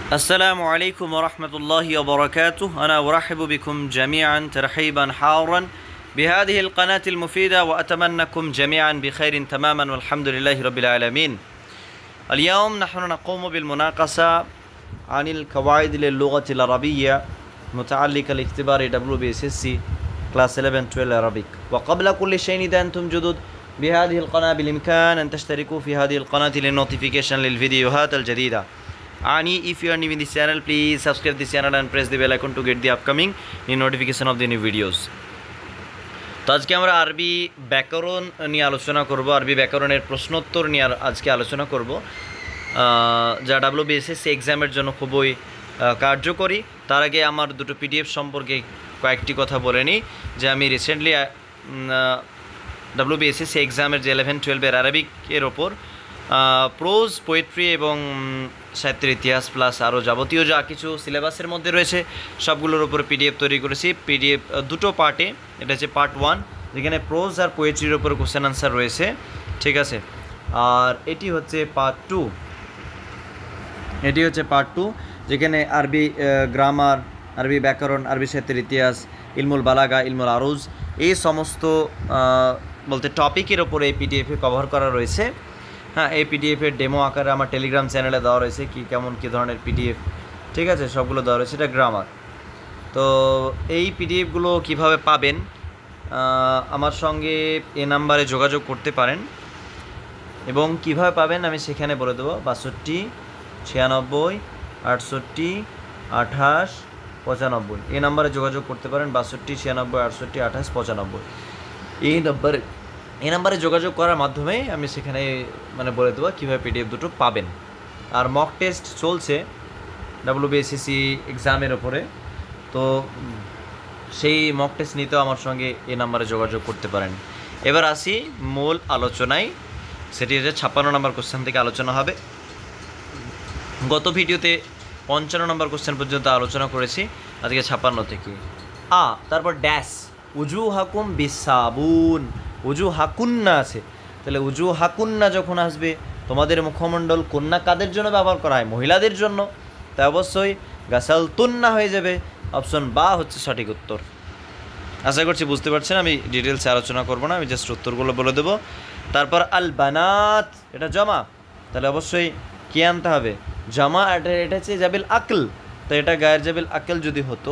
السلام عليكم ورحمة الله وبركاته. أنا أرحب بكم جميعا ترحيبا حارا بهذه القناة المفيدة وأتمنىكم جميعا بخير تماما والحمد لله رب العالمين. اليوم نحن نقوم بالمناقشة عن القواعد للغة العربية متعلقة لاختبار WBSSC كلاس 11-12 Arabic. وقبل كل شيء إذا أنتم جدد بهذه القناة بالإمكان أن تشتركوا في هذه القناة للنوتيفيكيشن للفيديوهات الجديدة. If you are new in this channel, please subscribe this channel and press the bell icon to get the upcoming new notification of the new videos. তো আজকে আমরা আরবি ব্যাকরণ নিয়ে আলোচনা করব, আরবি ব্যাকরণের প্রশ্নোত্তর নিয়ে আজকে আলোচনা করব, যা WBSSC এক্সামের জন্য খুবই কার্যকরী। তার আগে আমার দুটো পিডিএফ সম্পর্কে কয়েকটি কথা বলে নিই। যে আমি রিসেন্টলি WBSSC এক্সামের যে 11-12 আরবিকের ওপর প্রোজ, পোয়েট্রি এবং সাহিত্যের ইতিহাস প্লাস আরও যাবতীয় যা কিছু সিলেবাসের মধ্যে রয়েছে সবগুলোর উপর পিডিএফ তৈরি করেছি। পিডিএফ দুটো পার্টে, এটা হচ্ছে পার্ট 1 যেখানে প্রোজ আর পোয়েট্রির উপর কোশ্চেন আনসার রয়েছে, ঠিক আছে। আর এটি হচ্ছে পার্ট 2, যেখানে আরবি গ্রামার, আরবি ব্যাকরণ, আরবি সাহিত্যের ইতিহাস, ইলমুল বালাগা, ইলমুল আরুজ, এই সমস্ত বলতে টপিকের ওপরে এই পিডিএফে কভার করা রয়েছে। হ্যাঁ, এই পিডিএফের ডেমো আকারে আমার টেলিগ্রাম চ্যানেলে দেওয়া রয়েছে, কী ধরনের পিডিএফ, ঠিক আছে, সবগুলো দেওয়া রয়েছে। এটা গ্রামার। তো এই পিডিএফগুলো কিভাবে পাবেন, আমার সঙ্গে এ নাম্বারে যোগাযোগ করতে পারেন এবং কিভাবে পাবেন আমি সেখানে বলে দেবো। 62 96 68 28 95 এই নাম্বারে যোগাযোগ করতে পারেন। 62 96 68 28 95 এই নাম্বারে যোগাযোগ করার মাধ্যমে আমি সেখানে বলে দেবো কীভাবে পিডিএফ দুটো পাবেন। আর মক টেস্ট চলছে WBSSC এক্সামের ওপরে, তো সেই মক টেস্ট নিতেও আমার সঙ্গে এই নাম্বারে যোগাযোগ করতে পারেন। এবার আসি মূল আলোচনায়, সেটি হচ্ছে 56 নম্বর কোশ্চেন থেকে আলোচনা হবে। গত ভিডিওতে 55 নম্বর কোশ্চেন পর্যন্ত আলোচনা করেছি, আজকে 56 থেকে। তারপর ড্যাশ উজু হাকুম বিসাবুন, উজু হাকুন্না আছে, তাহলে উজু হাকুন্না যখন আসবে তোমাদের মুখমণ্ডল কন্যা কাদের জন্য ব্যবহার করা হয়? মহিলাদের জন্য, তাই অবশ্যই গাসাল তুন্না হয়ে যাবে। অপশন বা হচ্ছে সঠিক উত্তর। আশা করছি বুঝতে পারছেন, আমি ডিটেলসে আলোচনা করব না, আমি জাস্ট উত্তরগুলো বলে দেবো। তারপর আল বানাত, এটা জমা, তাহলে অবশ্যই কে আনতে হবে? জমা। এটা হচ্ছে জাবিল আকল, তো এটা গায়ের জাবিল আকল যদি হতো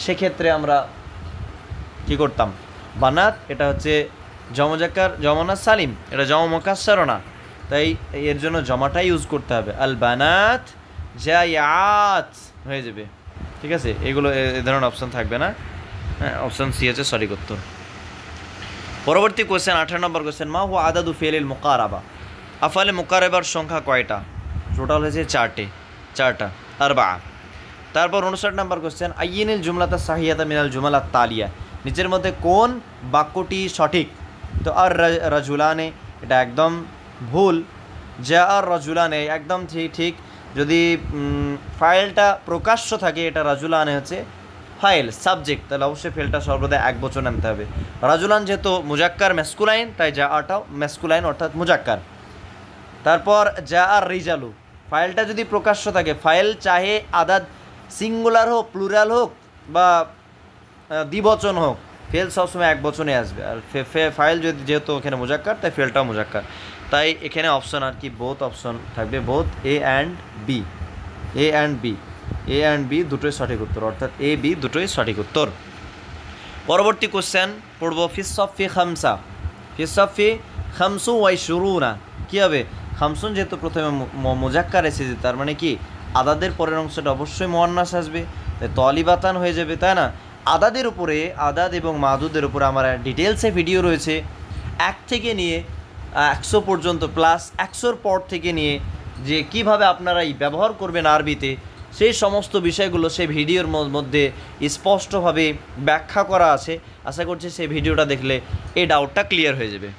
সেক্ষেত্রে আমরা কি করতাম? বানাত, এটা হচ্ছে জমজাকার, জমনা সালিম, এটা জম মোকাসসারও না, তাই এর জন্য জমাটাই ইউজ করতে হবে। আল বানাত জায়াত হয়ে যাবে, ঠিক আছে। এগুলো এ ধরনের অপশান থাকবে না। হ্যাঁ, অপশান সি হচ্ছে সঠিক উত্তর। পরবর্তী কোয়েশ্চেন 18 নম্বর কোয়েশ্চেন, মা হুয়া আদাদু ফিআলিল মুকারাবা, আফআলে মুকারাবার সংখ্যা কয়টা? টোটাল হয়েছে 4টা, আরবা। তারপর 59 নম্বর কোয়েশ্চেন, আইয়িনিল জুমলাতা সাহিয়াতা মিনাল জুমালাত তালিয়া, নিচের মধ্যে কোন বাক্যটি সঠিক? তো আর রাজুলানে, এটা একদম ভুল। যা আর রাজুলানে একদম ঠিক। যদি ফাইলটা প্রকাশ্য থাকে, এটা রাজুলানে হচ্ছে ফাইল, সাবজেক্ট, তাহলে অবশ্যই ফেলটা সর্বদা এক বচন আনতে হবে। রাজুলান যেহেতু মুজাক্কার ম্যাসকুলাইন, তাই যা আটাও ম্যাসকুলাইন অর্থাৎ মুজাক্কার। তারপর যা আর রিজালু, ফাইলটা যদি প্রকাশ্য থাকে, ফাইল চাহে আদাদ সিঙ্গুলার হোক, প্লুরাল হোক বা দ্বিবচন হোক, ফেল সবসময় এক বচনে আসবে। আর ফাইল যদি যেহেতু এখানে মুজাক্কার, তাই ফেলটাও মুজাক্কার, তাই এখানে অপশন আর কি বোথ অপশন থাকবে, বোথ এ অ্যান্ড বি দুটোই সঠিক উত্তর, অর্থাৎ এ বি দুটোই সঠিক উত্তর। পরবর্তী কোশ্চেন পড়ব, ফিসফি খামসা, ফিসফি খামসু ওয়াই শুরুনা, কী হবে? খামসুন যেহেতু প্রথমে মুজাক্কার এসেছে, তার মানে কি আদাদের পরের অংশটা অবশ্যই মুয়ান্নাস আসবে, তাই তলিবাতান হয়ে যাবে, তাই না? আদাদের উপরে, আদাদ এবং মাদুদের উপরে আমার ডিটেলসে ভিডিও রয়েছে, 1 থেকে নিয়ে 100 পর্যন্ত, প্লাস 100-র পর থেকে নিয়ে যে কিভাবে আপনারা এই ব্যবহার করবেন আরবিতে, সেই সমস্ত বিষয়গুলো সেই ভিডিওর মধ্যে স্পষ্টভাবে ব্যাখ্যা করা আছে। আশা করছি সেই ভিডিওটা দেখলে এই ডাউটটা ক্লিয়ার হয়ে যাবে।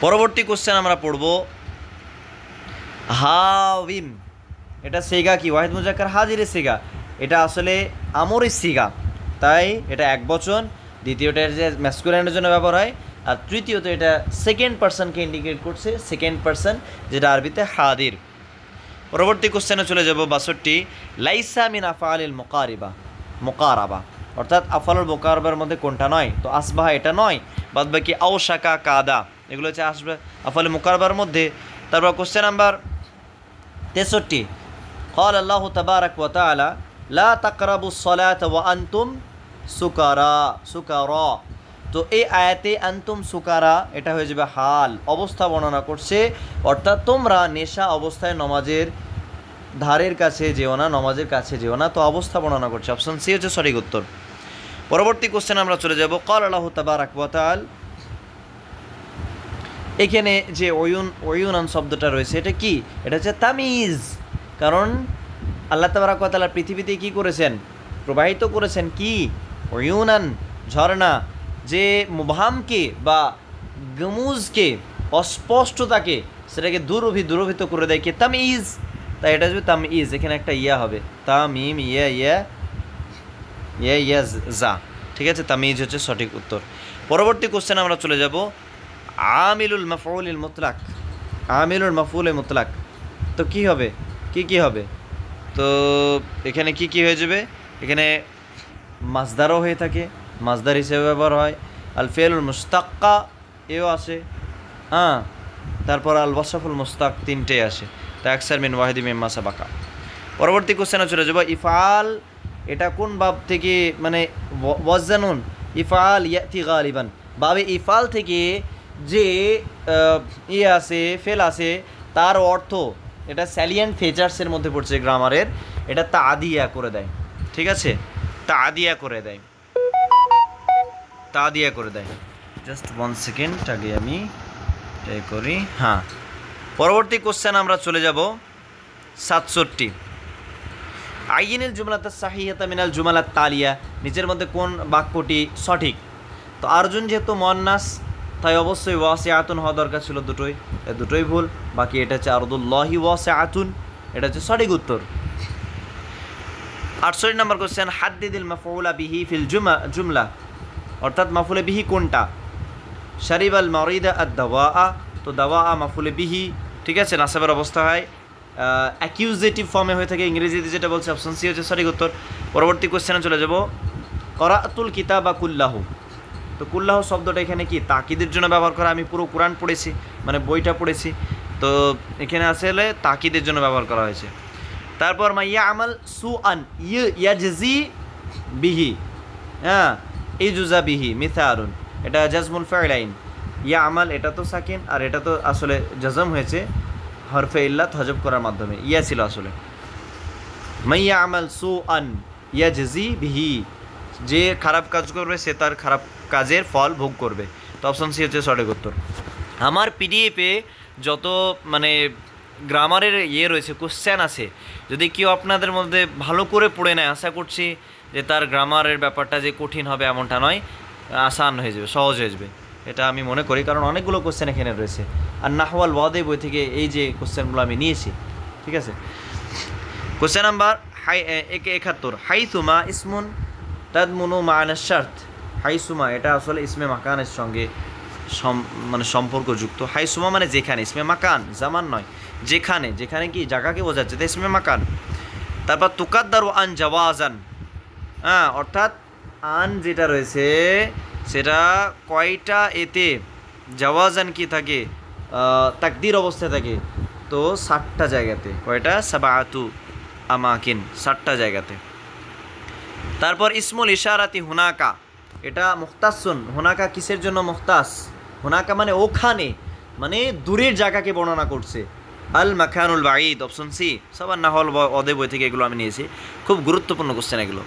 পরবর্তী কোশ্চেন আমরা পড়ব, হাওিম, এটা সেগা কি? ওয়াহিদ মুজাক্কার হাজিরের সেগা, এটা আসলে আমরের সিগা, তাই এটা এক বচন। দ্বিতীয়টা যে ম্যাসকুলাইনের জন্য ব্যবহার হয়, আর তৃতীয়ত এটা সেকেন্ড পারসনকে ইন্ডিকেট করছে, সেকেন্ড পারসন, যেটা আরবিতে হাদির। পরবর্তী কোশ্চেনে চলে যাব 62, লাইসা মিন আফআলিল মুকারাবা, অর্থাৎ আফআলুল মুকারাবার মধ্যে কোনটা নয়? তো আসবাহা এটা নয়, বাদ বাকি আওশাকা, কাদা এগুলো হচ্ছে আসবে আফআলুল মুকারাবার মধ্যে। তারপর কোশ্চেন নাম্বার 63, قال الله تبارك وتعالى لا تقربوا الصلاة وأنتم সুকারা। তো এই আয়াতে আনতুম সুকারা এটা হয়ে যাবে হাল, অবস্থা বর্ণনা করছে, অর্থাৎ তোমরা নেশা অবস্থায় নমাজের ধারের কাছে যেও না, নমাজের কাছে যেও না। তো অবস্থা বর্ণনা করছে, অপশন সি হচ্ছে সঠিক উত্তর। পরবর্তী কোশ্চেন আমরা চলে যাব, ক্বাল আল্লাহু তাবারাক ওয়া তাআলা, এখানে যে ওয়ুনান শব্দটা রয়েছে এটা কি? এটা হচ্ছে তামিজ, কারণ আল্লাহ তাবারাক ওয়া তাআলা পৃথিবীতে কি করেছেন? প্রবাহিত করেছেন কি? ওয়ুনান, ঝর্ণা, যে মুবহামকে বা গমুজকে, অস্পষ্টতাকে সেটাকে দূরভীত করে দেয় কি? তামিজ। তাই এটা হবে তামিজ, এখানে একটা ইয়া হবে, তামিম ইয়া জা, ঠিক আছে? তামিজ হচ্ছে সঠিক উত্তর। পরবর্তী কোশ্চেন আমরা চলে যাব, আমিলুল মাফউলিল মুতলাক, আমিলুল মাফউলিল মুতলাক, তো কি হবে? কি হবে? তো এখানে কি হয়ে যাবে? এখানে মাজদারও হয়ে থাকে, মাজদার হিসেবে ব্যবহার হয়, আল ফেলুল মুস্তাক্কা এও আসে, হ্যাঁ, তারপর আল ওয়াসাফুল মুস্তাক তিনটেই আসে, তা আকসার মিন ওয়াহিদি মিম্মা সাবাকা। পরবর্তী কোশ্চেনে চলে যাব, ইফআল এটা কোন বাব থেকে, মানে ওয়াজানুন ইফআল ইয়াতি গালিবান, বাবে ইফআল থেকে যে আসে, ফেল আসে, তার অর্থ এটা স্যালিয়েন্ট ফিচার্সের মধ্যে পড়ছে গ্রামারের, এটা তাদিয়া করে দেয়, ঠিক আছে? তাদিয়া করে দেয়, জাস্ট 1 সেকেন্ড আগে আমি ট্রাই করি। হ্যাঁ, পরবর্তী কোশ্চেন আমরা চলে যাব 67, আইনিল জুমলাতাস সাহিহাতা মিনাল জুমালাত তালিয়া, নিচের মধ্যে কোন বাক্যটি সঠিক? তো আরজুন যেহেতু মুয়ান্নাস, তাই অবশ্যই ওয়াসিআতুন হওয়া দরকার ছিল, দুটোই ভুল, বাকি এটা হচ্ছে আরদুল্লাহি ওয়াসিআতুন, এটা হচ্ছে সঠিক উত্তর। 68 নম্বর কোশ্চেন, হাদ্দিদিল মাফউলা বিহি ফিল জুমলা, অর্থাৎ মাফুলে বিহি কোনটা? শারিবাল মারিদা আদ-দাওয়া, তো দাওয়া মাফুলে বিহি, ঠিক আছে? নাসাবের অবস্থা হয়, অ্যাকিউজেটিভ ফর্মে হয়ে থাকে ইংরেজিতে, যেটা বলছে অপশন সি হচ্ছে সঠিক উত্তর। পরবর্তী কোশ্চেনে চলে যাব, করাতুল কিতাবা কুল্লাহু, তো কুল্লাহু শব্দটা এখানে কি? তাকিদের জন্য ব্যবহার করা। আমি পুরো কোরআন পড়েছি, মানে বইটা পড়েছি, তো এখানে আসলে তাকিদের জন্য ব্যবহার করা হয়েছে। তারপর মাইয়া আমাল সু আন ইয়াজজি বিহি, হ্যাঁ, ইজুজা বিহি মিথারুন, এটা জাজমুল ফাইলাইন, ইয়া আমাল এটা তো সাকিন, আর এটা তো আসলে জাজম হয়েছে হরফে ইল্লাত হজব করার মাধ্যমে, ইয়া ছিল আসলে। মাইয়া আমাল সু আন ইয়াজজি বিহি, যে খারাপ কাজ করবে সে তার খারাপ কাজের ফল ভোগ করবে, তো অপশন সি হচ্ছে সঠিক উত্তর। আমার পিডিএফে যত মানে গ্রামারের রয়েছে, কোশ্চেন আছে, যদি কেউ আপনাদের মধ্যে ভালো করে পড়ে নেয়, আশা করছি যে তার গ্রামারের ব্যাপারটা যে কঠিন হবে এমনটা নয়, আসান হয়ে যাবে, সহজ হয়ে যাবে, এটা আমি মনে করি, কারণ অনেকগুলো কোশ্চেন এখানে রয়েছে। আর নাহওয়াল ওয়াদে বই থেকে এই যে কোশ্চেনগুলো আমি নিয়েছি, ঠিক আছে? কোশ্চেন নাম্বার 71, হাইসুমা ইসমুন তাদমুনু মা'আনা শারত, হাইসুমা এটা আসলে ইসমে মাকানের সঙ্গে মানে সম্পর্কযুক্ত। হাইসুমা মানে যেখানে, ইসমে মাকান, জামান নয়, যেখানে কি জায়গাকে বোঝাচ্ছে, তো ইসমে মাকান। তারপর তুকাদ্দারু আন জাওয়াজান, হ্যাঁ, অর্থাৎ আন যেটা রয়েছে সেটা কয়টা এতে জাওয়াজান কি থাকে, তাকদির অবস্থায় থাকে, তো 60টা জায়গাতে, কয়টা? সাবাআতু আমাকিন, 60টা জায়গাতে। তারপর ইসমুল ইশারাতি হুনাকা, এটা মুখতাসুন, হুনাকা কিসের জন্য মুখতাস? হুনাকা মানে ওখানে, মানে দূরের জায়গাকে বর্ণনা করছে। আল মাকানুল বাঈদ, অপশন সি। সবার নাহওয়াল ওয়াদে বই থেকে এগুলো আমি নিয়েছি, খুব গুরুত্বপূর্ণ কোশ্চেন এগুলো।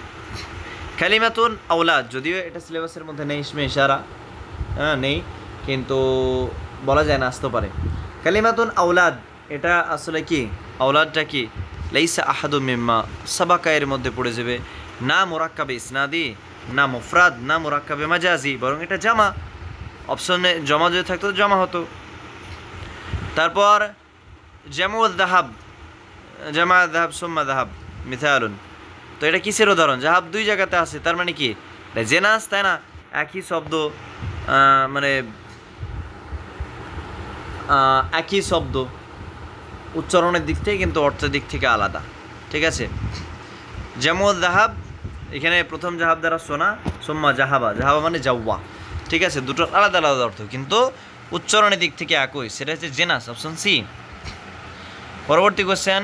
কালিমাতুন আওলাদ, যদিও এটা সিলেবাসের মধ্যে নেই, ইসমে ইশারা নেই, কিন্তু বলা যায় না, আসতে পারে। কালিমাতুন আওলাদ এটা আসলে কি? আওলাদটা কি? লাইসা আহাদু মিম্মা সাবাকা এর মধ্যে পড়ে যাবে, না মুরাক্কাবে ইসনাদি, না মুফরাদ, না মুরাক্কাবে মাজাজি, বরং এটা জামা। অপশনে জমা যদি থাকতো জমা হতো। তারপর জামুদ দাহাব, জামা দাহাব সুম্মা দাহাব মিথালুন, তো এটা কিসের উদাহরণ? জাহাব 2 জায়গাতে আছে, তার মানে কি? এটা জেনাস, তাই না? একই শব্দ, মানে একই শব্দ, উচ্চারণের দিক থেকে কিন্তু অর্থের দিক থেকে আলাদা, ঠিক আছে। যেমন জাহাব, এখানে প্রথম জাহাব দ্বারা সোনা, সোম্মা জাহাবা, জাহাবা মানে জাওয়া, ঠিক আছে, দুটোর আলাদা আলাদা অর্থ কিন্তু উচ্চারণের দিক থেকে একই, সেটা হচ্ছে জেনাস, অপশন সি। পরবর্তী কোশ্চেন,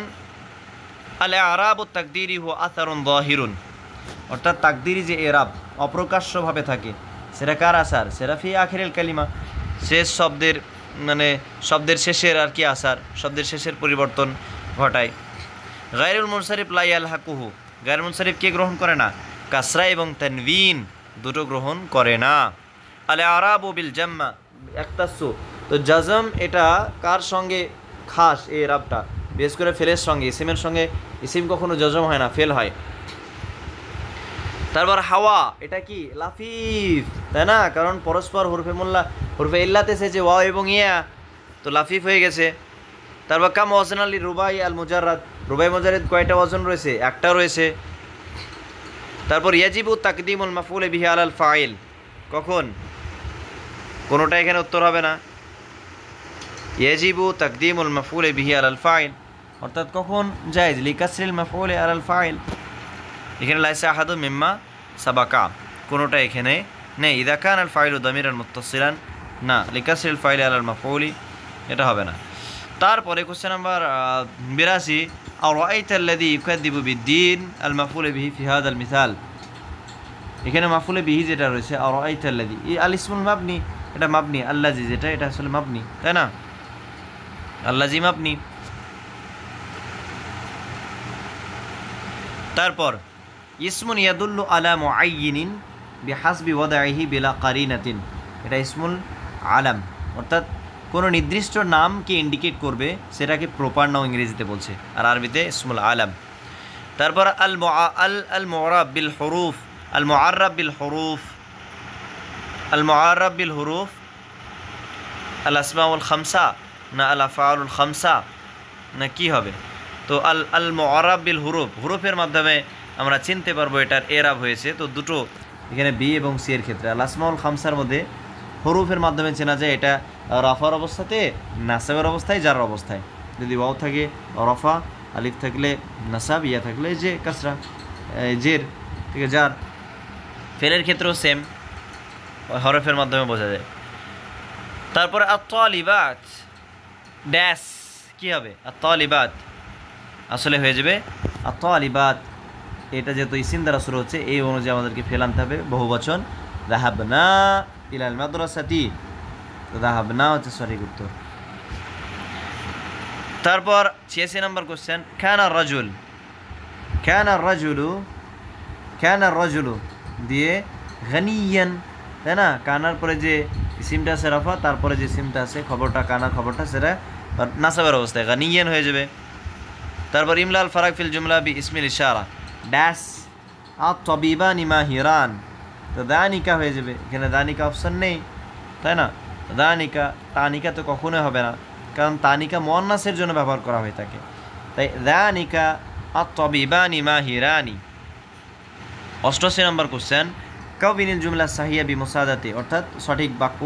আল আরাব ও তাকদিরি হো আসারুন যাহিরুন, অর্থাৎ তাকদিরি যে এরাব অপ্রকাশ্যভাবে থাকে, সেটা কার আসার, সেটা ফি আখিরিল কালিমা, শেষ শব্দের মানে শব্দের শেষের আর কি আসার, শব্দের শেষের পরিবর্তন ঘটায়। গায়রুল মুনসারিফ লা ইয়ালহাকুহু, গায়রুল মুনসারিফ কে গ্রহণ করে না, কাসরা এবং তানবিন দুটো গ্রহণ করে না। আল আরাব ও বিল জাম্মা একতাসু, তো জাজম এটা কার সঙ্গে খাস, এই এরাবটা বিশেষ করে ফেলের সঙ্গে, ইসিমের সঙ্গে, ইসিম কখনো জজম হয় না, ফেল হয়। তারপর হাওয়া, এটা কি লাফিফ, তাই না, কারণ পরস্পর হরফে মোল্লা হরফে ইল্লাতে এসেছে ওয়াও এবং ইয়া, তো লাফিফ হয়ে গেছে। তারপর কাম ওয়াজন আলী রুবাই আল মুজাররাদ, রুবাই মুজাররাদ কয়টা ওয়াজন রয়েছে, একটা রয়েছে। তারপর ইয়াজিবু তাকদিমুল মাফউল বিহি আলাল ফাইল, কখন, কোনোটা এখানে উত্তর হবে না। ইয়াজিবু তাকদিমুল মাফউল বিহি আলাল ফাইল, অর্থাৎ কখন জায়েজ, লিকাসরিল মাফউল আলাল ফাইল, এখানে লাইসা আহাদু মিম্মা সাবাকা, কোনোটা এখানে নেই। ইদা কান আল ফাইলু দামিরান মুত্তাসিলান, না, লিকাসরিল ফাইল আলাল মাফউলি, এটা হবে না। তারপরে কোশ্চেন নাম্বার 82, আরাআইতাল্লাযী ইউকাযযিবু বিদ্দীন আল মাফউল বিহি ফি হাযাল মিসাল, এখানে মাফউল বিহি যেটা রয়েছে আরাআইতাল্লাযী, আল ইসমুল মাবনি, এটা মাবনি, আল্লাযী যেটা এটা আসলে মাবনি, তাই না, আল্লাযী মাবনি। তারপর ইসমুন ইয়াদুল্লু আলা মুআয়্যিনিন বিহাসবি ওয়াদাইহি বিলা কারিনাতিন, এটা ইসমুল আলাম, অর্থাৎ কোনো নির্দিষ্ট নামকে ইন্ডিকেট করবে, সেটাকে প্রপার নাম ইংরেজিতে বলছে, আর আরবিতে ইসমুল আলাম। তারপর আল মুআরাব বিল হুরুফ, আল মুআরাব বিল হুরুফ, আল মুআরাব বিল হুরুফ আল আসমাউল খামসা না আল আফআলুল খামসা, না কি হবে, তো আল মুআরাব বিল হুরুফ, হুরুফের মাধ্যমে আমরা চিনতে পারবো এটার এরাব হয়েছে, তো দুটো এখানে বি এবং সি এর ক্ষেত্রে। আল আসমাউল খামসার মধ্যে হুরুফের মাধ্যমে চেনা যায় এটা রাফার অবস্থাতে, নাসাবের অবস্থায়, জার অবস্থায়, যদি ওয়াও থাকে রফা, আলিফ থাকলে নাসাব, ইয়া থাকলে যে কাসরা জের, ঠিক আছে, জার। ফেলের ক্ষেত্রেও সেম, হরফের মাধ্যমে বোঝা যায়। তারপরে আত-তালিবাত ড্যাশ কি হবে, আত-তালিবাত আসলে হয়ে যাবে আত-তালিবাত, এটা যেহেতু ইসিম দ্বারা শুরু হচ্ছে, এই অনুযায়ী আমাদেরকে ফেল আনতে হবে, বহুবচন, যাহাবনা ইলাল মাদ্রাসাতি, তো যাহাবনা হচ্ছে সঠিক উত্তর। তারপর 86 নম্বর কোশ্চেন, কানা রাজুলু দিয়ে গানিয়ান, তাই না, কানার পরে যে ইসিমটা আছে রাফা, তারপরে যে ইসিমটা আছে খবরটা, কানার খবরটা, সেটা নাসাবের অবস্থায় গানিয়ান হয়ে যাবে। তারপর ইমলাল ফারাক ফিল জুমলা বি ইসমিল ইশারা ড্যাশ আত-তাবিবানি মাহিরান, তো দানিকা হয়ে যাবে, এখানে দানিকা অপশন নেই, তাই না, দানিকা, তানিকা তো কখনোই হবে না, কারণ তানিকা মুয়ান্নাসের জন্য ব্যবহার করা হয়ে থাকে, তাই দানিকা আত-তাবিবানি মাহিরানি। 88 নম্বর কোশ্চেন, কাউবিনিল জুমলা সাহিয়া বি মুসাদাতি, অর্থাৎ সঠিক বাক্য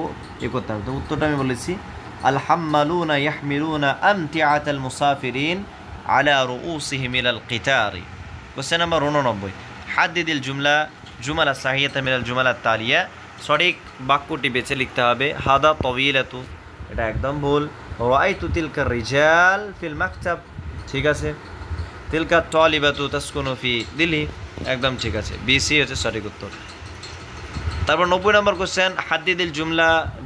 এ করতে হবে, তো উত্তরটা আমি বলেছি, আল হাম্মালুনা ইয়াহমিলুনা আমতিআতাল মুসাফিরিন আলা রুউসিহিম ইলাল কিতারি। কোশ্চেন নাম্বার 89, হাদ্দিদিল জুমালা সাহিয়াতা মিনাল জুমালাত তালিয়া, সঠিক বাক্যটি বেছে লিখতে হবে। হাদা তাওয়িলাতু, এটা একদম ভুল। রাআইতু তিলকা রিজাল ফিল মাকতাব, ঠিক আছে। তিলকা তালিবাতু তাসকুনু ফি দিল্লি, একদম ঠিক আছে, বিসি হচ্ছে সঠিক উত্তর। তারপর 90 নম্বর কোশ্চেন, হাদ্দিদিল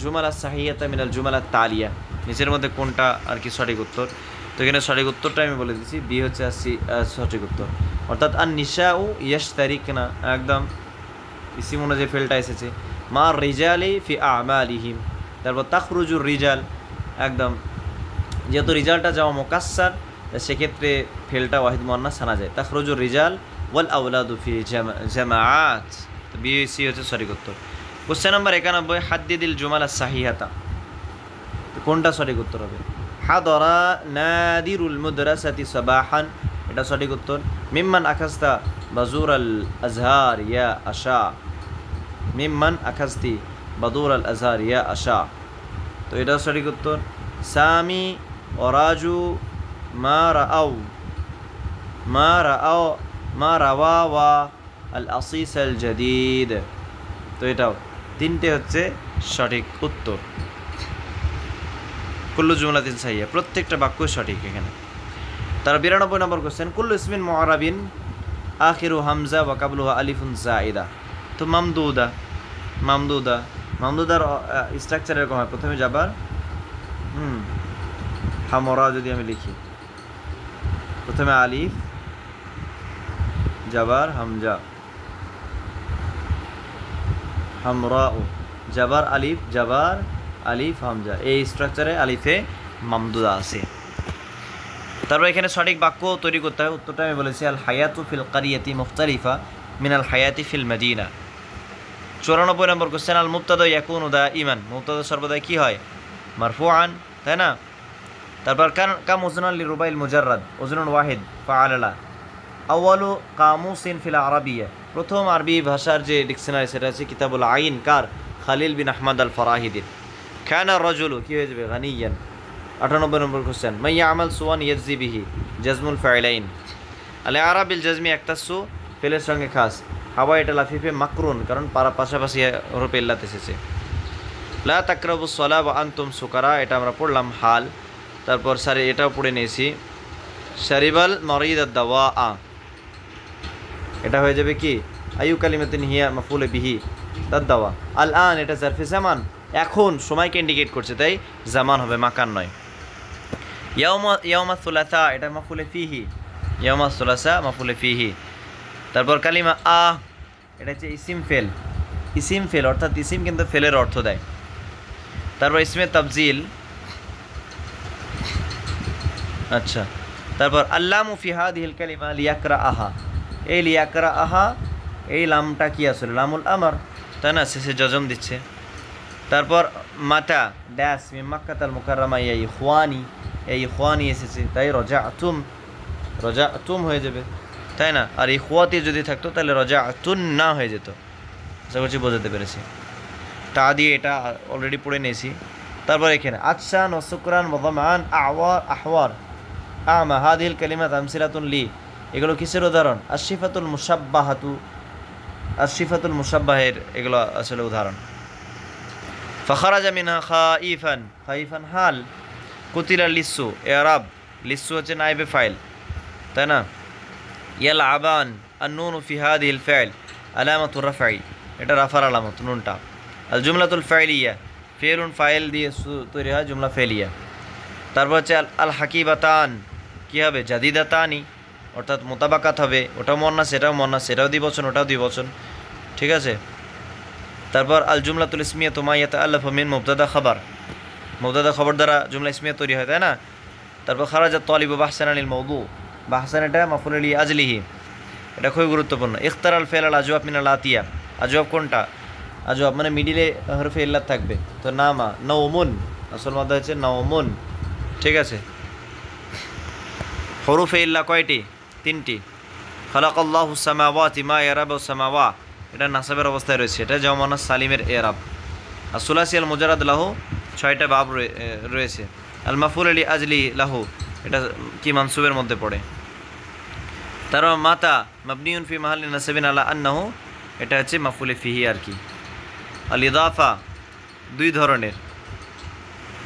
জুমালা সাহিয়াতা মিনাল জুমালাত তালিয়া, নিচের মধ্যে কোনটা আর কি সঠিক উত্তর, তো এখানে সঠিক উত্তরটা আমি বলে দিচ্ছি, বি হচ্ছে সঠিক উত্তর, অর্থাৎ আন নিশাউ ইয়াশতারিকনা, একদম ইসিম অনুযায়ী ফেলটা এসেছে। মা রিজালি ফি আমালিহিম, তারপর তাখরুজুর রিজাল, একদম যেহেতু রিজালটা যাওয়া মুকাসসার, সেক্ষেত্রে ফেলটা ওয়াহিদ মুয়ান্নাস আনা যায়, তাখরুজুর রিজাল ওয়াল আওলাদু ফি জামাআত, তো বি সি হচ্ছে সঠিক উত্তর। কোশ্চেন নাম্বার 91, হাদ্দিদিল জুমালা সাহিহাতা, তো কোনটা সঠিক উত্তর হবে, হাদরা নাদিরুল মুদরাসাতি সাবাহান, এটা সঠিক উত্তর। মিম্মান আখাস্তা বাজুর আল আজহার ইয়া আশা, মিম্মান আখাস্তি বাদুর আল আজহার ইয়া আশা, তো এটা সঠিক উত্তর। সামি ও রাজু মা রাআউ, মা রাআউ, মা রাওয়া ওয়া আল আসিস আল জাদিদ। তো এটাও তিনটে হচ্ছে সঠিক উত্তর। কুল্লু জুমলাতিন সাহিয়া, প্রত্যেকটা বাক্য সঠিক এখানে। তার 92 নম্বর কোশ্চেন, কুল্লু ইসমিন মুআরাবিন আখিরু হামজা ওয়া কাবলুহু আলিফুন জাইদা। তো মামদুদা, মামদুদা, মামদুদার স্ট্রাকচার এরকম হয়, প্রথমে যাবার হামরা যদি আমি লিখি, প্রথমে আলিফ জাবার হামজা, হামরাউ জাবার আলিফ, জাবার আলিফ হামজা, এই স্ট্রাকচারে আলিফে মামদুদা আছে। তারপর এখানে সঠিক বাক্য তৈরি করতে হবে। উত্তরটা আমি বলেছি, আল হায়াতু ফিল কারিয়াতি মুখতালিফা মিনাল হায়াতি ফিল মদিনা। 94 নম্বর কোশ্চেন, আল মুবতাদা ইয়াকুনু দাইমান, মুবতাদা সর্বদাই কি হয়? মারফুআন, তাই না? তারপর কাম ওজনান লিরুবাইল মুজাররাদ, ওজনুন ওয়াহিদ ফাআলালা। আউয়ালু কামুসিন ফিল আরাবিয়া, প্রথম আরবি ভাষার যে ডিকশনারি সেটা আছে কিতাবুল আইন, কার? খালিল বিন আহমদ আল ফরাহিদির। খানা রজুলু, কি হয়ে যাবে? গানিয়ান। 98 নম্বর কোশ্চেন, মাইয়া আমাল সুয়ান ইয়াজি বিহি, জাজমুল ফাইলাইন। আলে আরাবিল জাজমি একতাসু, ফেলের সঙ্গে খাস। হাওয়া এটা লাফিফে মাকরুন, কারণ পাশাপাশি হরফে ইল্লাত এসেছে। লা তাকরাবুস সালাহ ওয়া আনতুম সুকারা, এটা আমরা পড়লাম হাল। তারপর স্যার এটাও পড়ে নিয়েছি, শারিবাল মরিদ দাওয়া, এটা হয়ে যাবে কি? আয়ু কালিমাতিন হিয়া মাফুলে বিহি দাওয়া। আল আন, এটা জারফে জামান, এখন সময়কে ইন্ডিকেট করছে, তাই জামান হবে, মাকান নয়। ইয়াউমা সুলাসা, এটা মাফুলে ফিহি, ইয়াউমা সুলাসা মাফুলে ফিহি। তারপর কালিমা এটা হচ্ছে ইসিম ফেল, ইসিম ফেল অর্থাৎ ইসিম কিন্তু ফেলের অর্থ দেয়। তারপর ইসমে তাবজিল, আচ্ছা। তারপর আল্লামু ফি হাদিহিল কালিমা লিয়াকরা আহা, এই লিয়াকরা আহা, এই লামটা কি আসলে? লামুল আমর, তাই না? শেষে জজম দিচ্ছে। তারপর মাতা ড্যাশ মিন মাক্কাতাল মুকাররমা ইয়া ইখওয়ানি, এই ইখওয়ানি এসেছে, তাই রজাআতুম হয়ে যাবে, তাই না? আর ইখওয়াতি যদি থাকতো তাহলে রজাআতুন না হয়ে যেত। আশা করছি বোঝাতে পেরেছি। তা দিয়ে এটা অলরেডি পড়ে নিয়েছি। তারপর এখানে আচ্ছান ও শুকরান ওয়াদামান আওয়ার আহওয়ার আমা হাদিল কালিমাত আমসিলাতুন লি, এগুলো কিসের উদাহরণ? আশিফাতুল মুসাব্বাহাতু, আশিফাতুল মুসাব্বাহের এগুলো আসলে উদাহরণ। ফাখারাজা মিনহা খাইফান, খাইফান হাল। কুতিলা লিসু, এরাব, লিসু হচ্ছে নাইবে ফাইল, তাই না? ইয়াল আবান আন্নুনু ফি হাদিহিল ফাইল আলামাতুর রাফাই, এটা রাফার আলামত নুনটা। আল জুমলাতুল ফাইলিয়া, ফেরুন ফাইল দিয়ে তৈরি হয় জুমলা ফেলিয়া। তারপর হচ্ছে আল হাকিবাতান, কী হবে? জাদিদাতানি, অর্থাৎ মোতাবাকাত হবে, ওটাও মন্নাস এটাও মন্নাস, এটাও দ্বিবচন ওটাও দ্বিবচন, ঠিক আছে? তারপর আল জুমলাতুল ইসমিয়া তোমা ইয়াতাআল্লাফু মিন মুবতাদা খাবার, মুবতাদা খবর দ্বারা জুমলা ইসমিয়া তৈরি হয়, তাই না? তারপর খারাজা তালিবু বাহসান আনিল মওদু, বাহসান এটা মাফউল লি আজলিহি, এটা খুবই গুরুত্বপূর্ণ। ইখতার আল ফেল আল আজওয়াব মিনাল আতিয়া, আজওয়াব কোনটা? আজওয়াব মানে মিডিলে হরফে ইল্লাত থাকবে, তো নামা নওমুন, আসল মাদ্দা হচ্ছে নওমুন, ঠিক আছে? হরফে ইল্লা কয়টি? 3টি। খালাকাল্লাহু সামাওয়াতি মা ইয়ারাবু সামাওয়া, এটা নাসাবের অবস্থায় রয়েছে, এটা জামানা সালিমের এরাব। আর সুলাসি আল মুজারাদ লাহু, 6টা বাব রয়েছে। আল মাফউল লি আজলি লাহু, এটা কি মানসুবের মধ্যে পড়ে। তারপর মাতা মাবনিউন ফি মাহাল্লি নাসাবিন আলা আন্নাহু, এটা হচ্ছে মাফউলে ফিহি আর কি। আল ইদাফা 2 ধরনের।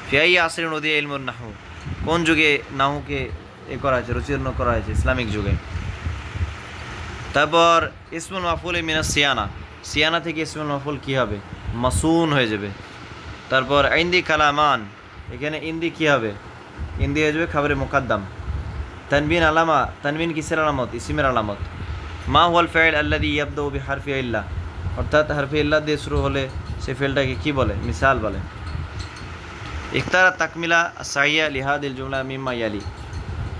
ফি আই আসরিন উদিয়া ইলমুন নাহু, কোন যুগে নাহুকে করা হয়েছে, রচিন্ন করা হয়েছে? ইসলামিক যুগে। তারপর ইসমুল মাফউল মিনাস সিয়ানা, সিয়ানা থেকে ইসমুল মাফউল কী হবে? মাসুন হয়ে যাবে। তারপর ইন্দি কালামান, এখানে ইন্দি কী হবে? ইন্দি হয়ে যাবে খাবারে মুকাদ্দাম। তানবিন আলামা, তানবিন কিসের আলামত? ইসিমের আলামত। মা হুয়াল ফাইল আল্লাযী ইয়াবদাউ বিহারফি ইল্লা, অর্থাৎ হারফে ইল্লা দিয়ে শুরু হলে সে ফেলটাকে কী বলে? মিসাল বলে। ইখতারা তাকমিলা সাইয়া লিহাদিল জুমলা মিম্মা ইয়ালি,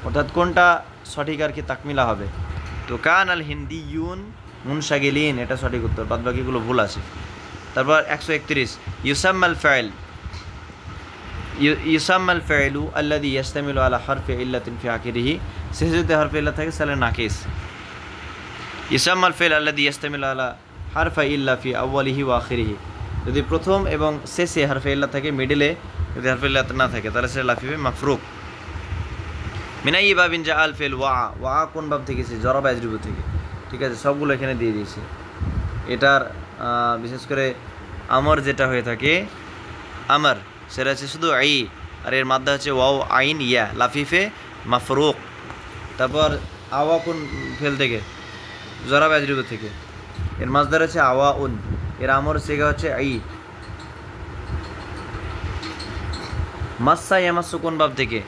অর্থাৎ কোনটা সঠিক আর কি তাকমিলা হবে? তো কান আল হিন্দিউন মুনশাগিলিন, এটা সঠিক উত্তর, বাদ বাকিগুলো ভুল আছে। তারপর 131 ইউসাম্মাল ফাইল, ইউসাম্মাল ফাইলু আল্লাযী ইয়াস্তামিলু আলা হারফি ইল্লাতিন ফি আখিরিহি, শেষে যদি হারফে ইল্লাত থাকে তাহলে নাকিস। ইউসাম্মাল ফাইল আল্লাযী ইয়াস্তামিলু আলা হারফি ইল্লা ফি আউয়ালিহি ওয়া আখিরিহি, যদি প্রথম এবং শেষে হারফে ইল্লাত থাকে, মিডলে যদি হারফে ইল্লাত না থাকে তাহলে সে লাফিবে মাফরুক। মিনাই বাবিন জা আল ফেল ওয়া, ওয়া কোন বাব থেকে এসেছে? জরা বাজরুব থেকে। ঠিক আছে, সবগুলো এখানে দিয়ে দিয়েছি। এটার বিশেষ করে আমর যেটা হয়ে থাকে আমর, সেটা হচ্ছে শুধু আই, আর এর মাধ্যমে হচ্ছে ওয়াও আইন ইয়া লাফিফে মাফরুক। তারপর আওয়া কোন ফেল থেকে? জরা বাজরুব থেকে। এর মাসদার হচ্ছে আওয়া উন, এর আমর সেগা হচ্ছে আই। মাসা ইয়ামাসু কোন বাব থেকে?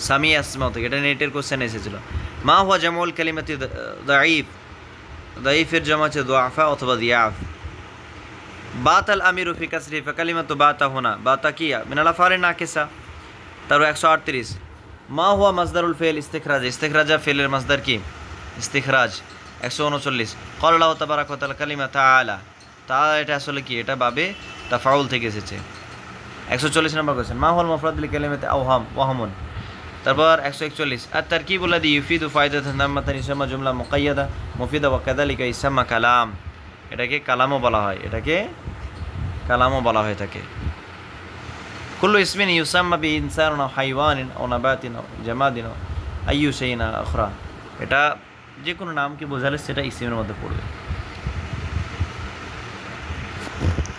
সামি আসমাও থেকে। এটা নেটের কোশ্চেন এসেছিল। মা হুয়া জামউল কালিমাতি দাঈফ, দাঈফের জমা হচ্ছে দুআফা অথবা দিয়াফ। বাত আল আমিরু ফি কাসরি ফাকালিমাতু বাতা হুনা, বাতা কি মিনাল আফআলি নাকিসা। তারপর 138 মা হুয়া মাসদারুল ফেল ইস্তিখরাজ, ইস্তিখরাজা ফেলের মাসদার কি? ইস্তিখরাজ। 139 ক্বালা আল্লাহু তাবারাকা ওয়া তাআলা কালিমা তাআলা, তাআলা এটা আসলে কি? এটা বাবে তাফাউল থেকে এসেছে। 140 নম্বর কোশ্চেন মা হুয়াল মুফরাদ লিল কালিমাতি আওহাম ওয়াহামুন। তারপর 141 আত তারকিবুল লাযী ইউফিদু ফায়দাতান তাম্মাতান ইসমা জুমলা মুকাইয়াদা মুফিদা ওয়া কাযালিকা ইসমা কালাম, এটাকে কালামও বলা হয়, এটাকে কালামও বলা হয়ে থাকে। কুল্লু ইসমিন ইউসাম্মা বি ইনসানিন আও হাইওয়ানিন আও নাবাতিন আও জামাদিন আও আইয়ু শাইইন আখরা, এটা যে কোনো নামকে বোঝালে সেটা ইসমের মধ্যে পড়বে।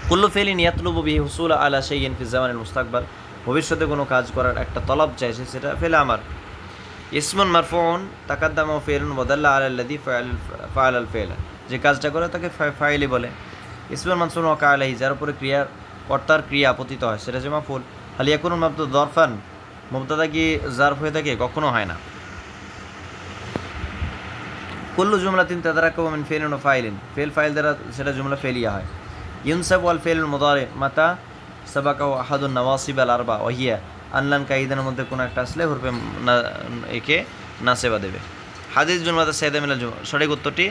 কুল্লু ফেলিন ইয়াতলুবু বিহি হুসুল আলা শাইইন ফি জামানিল মুস্তাকবাল, ভবিষ্যতে কোনো কাজ করার একটা তলব চাইছে, সেটা ফেলে আমার। ইসমুন মারফুউন তাকাদ্দামা ফেলুন ওয়াদাল্লা আলাল্লাযী ফাআলাল ফেলা, যে কাজটা করে তাকে ফাইলি বলে। ইসমুন মানসুবুন ওয়া কাআলাহি, যার উপরে ক্রিয়া কর্তার ক্রিয়া আপতিত হয় সেটা যে মাফউল। হাল ইয়াকুনুল মাবদুউ যরফান, মুবতাদা কি জারফ হয়ে থাকে? কখনো হয় না। কুল্লু জুমলাতিন তাতারাক্কাবু মিন ফি'লিন ওয়া ফাইলিন, ফেল ফাইল দ্বারা সেটা জুমলা ফেলিয়া হয়। ইউনসাবু আল ফি'লুল মুদারি মাতা সাবাকাহু আহাদুন নওয়াসিব আল আরবা ওয়া হিয়া আনলান কাইদার মধ্যে কোনো একটা আসলে হুরফে একে নাসেবা দেবে। হাদিস জুমলাতে সাইদা মিনাল জুমলা, সঠিক উত্তরটি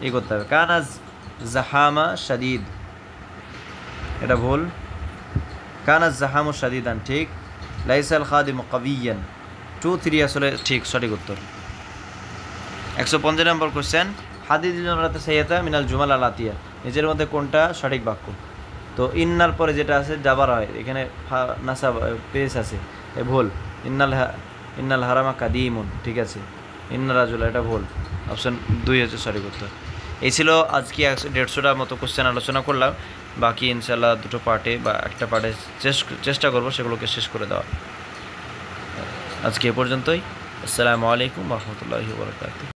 ই করতে হবে। কানাজ জাহামা শাদীদ, এটা ভুল। কানাজ জাহামু শাদীদান ঠিক। লাইসাল খাদিমু কাবিয়ান, 2 3 আসলে ঠিক, সঠিক উত্তর। 150 নম্বর কোশ্চেন হাদিস জুমলাতে সাইয়্যিদা মিনাল জুমাল আল আতিয়া, নিজের মধ্যে কোনটা সঠিক বাক্য? তো ইন্নার পরে যেটা আছে যাবার হয়, এখানে নাসাব পেশ আছে, এ ভুল। ইন্নাল হারামা কাদিমুন, ঠিক আছে। ইন্না রাজুলা, এটা ভুল। অপশন 2 হচ্ছে সঠিক উত্তর। এই ছিল আজকে 150টার মতো কোশ্চেন আলোচনা করলাম। বাকি ইনশাল্লাহ 2টো পার্টে বা একটা পার্টে চেষ্টা করব সেগুলোকে শেষ করে দেওয়া। আজকে এ পর্যন্তই। আসসালামু আলাইকুম ওয়া রাহমাতুল্লাহি ওয়া বারাকাতুহু।